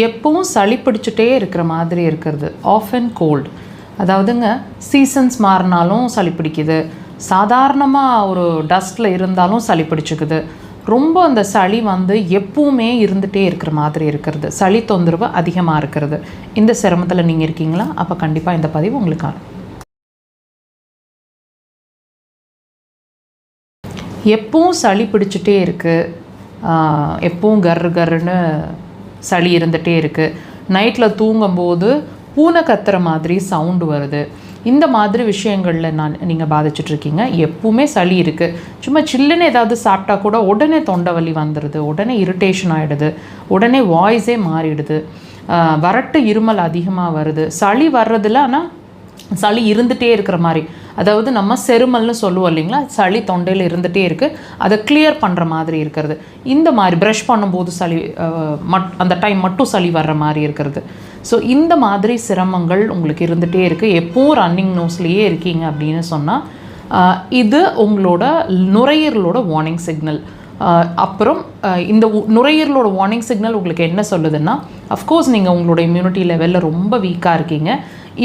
எப்பவும் சளி பிடிச்சிட்டே இருக்கிற மாதிரி இருக்கிறது, ஆஃப் அண்ட் கோல்டு. அதாவதுங்க சீசன்ஸ் மாறினாலும் சளி பிடிக்குது, சாதாரணமாக ஒரு டஸ்ட்டில் இருந்தாலும் சளி பிடிச்சிக்குது. ரொம்ப அந்த சளி எப்பவுமே இருந்துகிட்டே இருக்கிற மாதிரி இருக்கிறது, சளி தொந்தரவு அதிகமாக இருக்கிறது. இந்த சிரமத்தில் நீங்கள் இருக்கீங்களா? அப்போ கண்டிப்பாக இந்த பதிவு உங்களுக்கான. எப்பவும் சளி பிடிச்சிட்டே இருக்குது, எப்பவும் கர்ரு கர்ருன்னு சளி இருந்துகிட்டே இருக்குது, நைட்டில் தூங்கும்போது பூனை கத்துற மாதிரி சவுண்டு வருது, இந்த மாதிரி விஷயங்களில் நீங்கள் பாதிச்சிட்ருக்கீங்க. எப்பவுமே சளி இருக்குது, சும்மா சில்லுன்னு ஏதாவது சாப்பிட்டா கூட உடனே தொண்டை வலி வந்துடுது, உடனே இரிட்டேஷன் ஆகிடுது, உடனே வாய்ஸே மாறிடுது, வறட்டு இருமல் அதிகமாக வருது. சளி வர்றதில்ல, ஆனால் சளி இருந்துகிட்டே இருக்கிற மாதிரி, அதாவது நம்ம செருமல்னு சொல்லுவோம் இல்லைங்களா, சளி தொண்டையில் இருந்துகிட்டே இருக்குது, அதை கிளியர் பண்ணுற மாதிரி இருக்கிறது. இந்த மாதிரி ப்ரஷ் பண்ணும்போது சளி அந்த டைம் மட்டும் சளி வர்ற மாதிரி இருக்கிறது. ஸோ இந்த மாதிரி சிரமங்கள் உங்களுக்கு இருந்துகிட்டே இருக்குது. எப்போவும் ரன்னிங் நோஸ்லேயே இருக்கீங்க அப்படின்னு சொன்னால் இது உங்களோட நுரையீரலோட வார்னிங் சிக்னல். அப்புறம் இந்த நுரையீரலோட வார்னிங் சிக்னல் உங்களுக்கு என்ன சொல்லுதுன்னா, அஃப்கோர்ஸ் நீங்கள் உங்களோட இம்யூனிட்டி லெவலில் ரொம்ப வீக்காக இருக்கீங்க.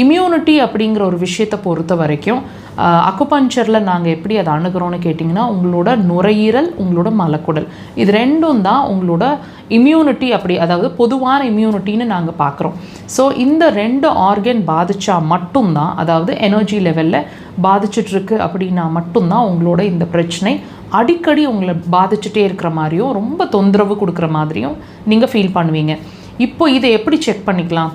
இம்யூனிட்டி அப்படிங்கிற ஒரு விஷயத்தை பொறுத்த வரைக்கும் அக்குபஞ்சரில் நாங்கள் எப்படி அதை அணுகிறோன்னு கேட்டிங்கன்னா, உங்களோட நுரையீரல், உங்களோட மலக்குடல், இது ரெண்டும் தான் உங்களோட இம்யூனிட்டி. அப்படி அதாவது பொதுவான இம்யூனிட்டின்னு நாங்கள் பார்க்குறோம். ஸோ இந்த 2 ஆர்கன் பாதித்தா மட்டும்தான், அதாவது எனர்ஜி லெவலில் பாதிச்சிட்ருக்கு அப்படின்னா மட்டும்தான் உங்களோட இந்த பிரச்சனை அடிக்கடி உங்களை பாதிச்சுட்டே இருக்கிற மாதிரியும் ரொம்ப தொந்தரவு கொடுக்குற மாதிரியும் நீங்கள் ஃபீல் பண்ணுவீங்க. இப்போ இதை எப்படி செக் பண்ணிக்கலாம்?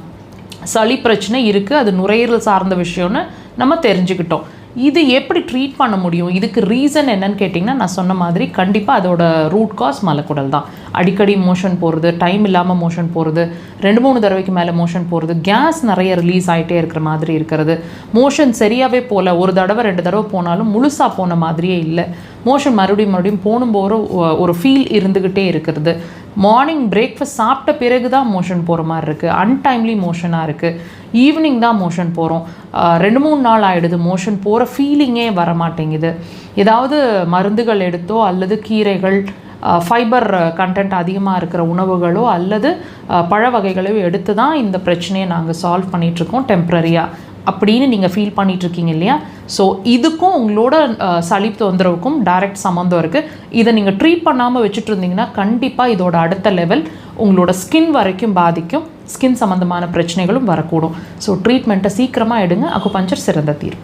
சளி பிரச்சனை இருக்குது, அது நுரையீரல் சார்ந்த விஷயம்னு நம்ம தெரிஞ்சுக்கிட்டோம். இது எப்படி ட்ரீட் பண்ண முடியும்? இதுக்கு ரீசன் என்னன்னு கேட்டிங்கன்னா, நான் சொன்ன மாதிரி கண்டிப்பாக அதோட ரூட் காஸ் மலக்குடல் தான். அடிக்கடி மோஷன் போகிறது, டைம் இல்லாமல் மோஷன் போகிறது, 2-3 தடவைக்கு மேலே மோஷன் போகிறது, கேஸ் நிறைய ரிலீஸ் ஆகிட்டே இருக்கிற மாதிரி இருக்கிறது, மோஷன் சரியாகவே போகல, ஒரு தடவை 2 தடவை போனாலும் முழுசாக போன மாதிரியே இல்லை, மோஷன் மறுபடியும் போகும்போது ஒரு ஃபீல் இருந்துக்கிட்டே இருக்கிறது, மார்னிங் பிரேக்ஃபாஸ்ட் சாப்பிட்ட பிறகு தான் மோஷன் போகிற மாதிரி இருக்குது, அன்டைம்லி மோஷனாக இருக்குது, ஈவினிங் தான் மோஷன் போகிறோம், 2-3 நாள் ஆகிடுது, மோஷன் போகிற ஃபீலிங்கே வர மாட்டேங்குது, ஏதாவது மருந்துகள் எடுத்தோ அல்லது கீரைகள், ஃபைபர் கண்டென்ட் அதிகமாக இருக்கிற உணவுகளோ அல்லது பழ வகைகளோ எடுத்து தான் இந்த பிரச்சனையை நாங்கள் சால்வ் பண்ணிகிட்ருக்கோம் டெம்ப்ரரியாக அப்படின்னு நீங்கள் ஃபீல் பண்ணிகிட்ருக்கீங்க இல்லையா? ஸோ இதுக்கும் உங்களோட சளி தொந்தரவுக்கும் டைரக்ட் சம்மந்தம் இருக்குது. இதை நீங்கள் ட்ரீட் பண்ணாமல் வச்சுட்டு இருந்தீங்கன்னா கண்டிப்பாக இதோட அடுத்த லெவல் உங்களோட ஸ்கின் வரைக்கும் பாதிக்கும், ஸ்கின் சம்மந்தமான பிரச்சனைகளும் வரக்கூடும். ஸோ ட்ரீட்மெண்ட்டை சீக்கிரமாக எடுங்க, அக்குபஞ்சர் சிறந்த தீர்வு.